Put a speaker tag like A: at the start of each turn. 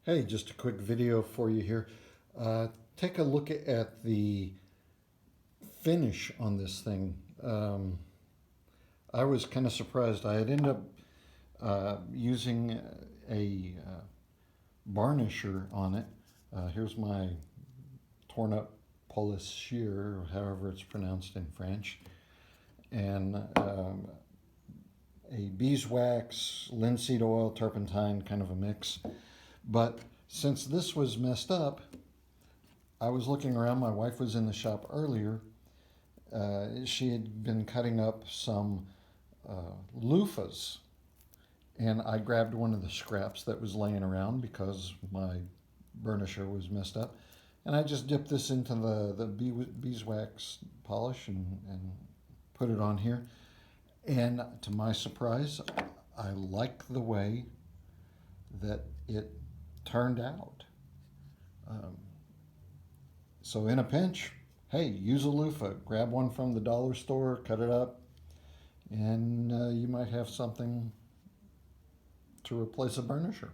A: Hey, just a quick video for you here. Take a look at the finish on this thing. I was kind of surprised. I had ended up using a Burnisher on it. Here's my torn up Polissoir, however it's pronounced in French, and a beeswax, linseed oil, turpentine, kind of a mix. But since this was messed up, I was looking around. My wife was in the shop earlier. She had been cutting up some loofahs, and I grabbed one of the scraps that was laying around because my burnisher was messed up, and I just dipped this into the beeswax polish and put it on here. And to my surprise, I like the way that it turned out. So in a pinch, hey, use a loofah. Grab one from the dollar store, cut it up, and you might have something to replace a burnisher.